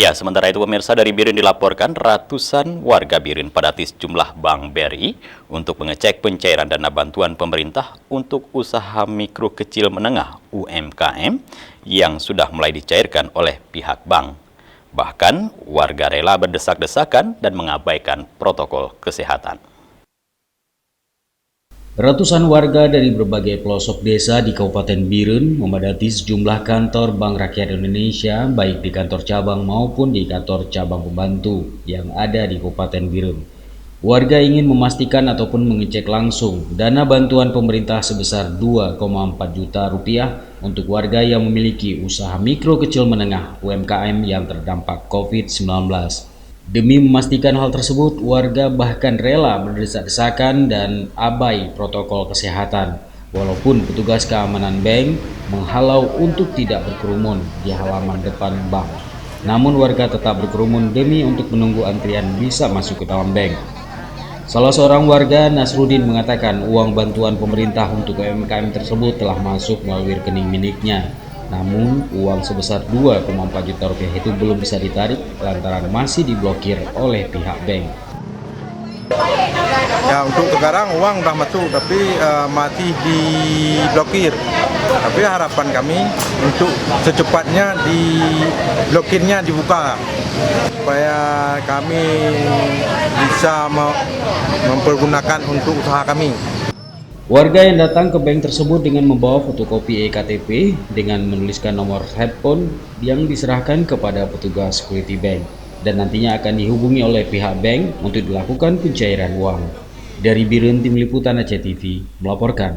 Ya, sementara itu pemirsa, dari Biren dilaporkan ratusan warga Biren padati sejumlah bank BRI untuk mengecek pencairan dana bantuan pemerintah untuk usaha mikro kecil menengah UMKM yang sudah mulai dicairkan oleh pihak bank. Bahkan warga rela berdesak-desakan dan mengabaikan protokol kesehatan. Ratusan warga dari berbagai pelosok desa di Kabupaten Biren memadati sejumlah kantor Bank Rakyat Indonesia, baik di kantor cabang maupun di kantor cabang pembantu yang ada di Kabupaten Biren. Warga ingin memastikan ataupun mengecek langsung dana bantuan pemerintah sebesar 2,4 juta rupiah untuk warga yang memiliki usaha mikro kecil menengah UMKM yang terdampak COVID-19. Demi memastikan hal tersebut, warga bahkan rela berdesak-desakan dan abai protokol kesehatan, walaupun petugas keamanan bank menghalau untuk tidak berkerumun di halaman depan bank. Namun warga tetap berkerumun demi untuk menunggu antrian bisa masuk ke dalam bank. Salah seorang warga, Nasruddin, mengatakan uang bantuan pemerintah untuk UMKM tersebut telah masuk melalui rekening miliknya. Namun, uang sebesar 2,4 juta rupiah itu belum bisa ditarik lantaran masih diblokir oleh pihak bank. Ya, untuk sekarang uang udah masuk tapi masih diblokir. Tapi harapan kami untuk secepatnya diblokirnya dibuka supaya kami bisa mempergunakan untuk usaha kami. Warga yang datang ke bank tersebut dengan membawa fotokopi eKTP dengan menuliskan nomor handphone yang diserahkan kepada petugas security bank dan nantinya akan dihubungi oleh pihak bank untuk dilakukan pencairan uang. Dari Biren, Tim Liputan Aceh TV melaporkan.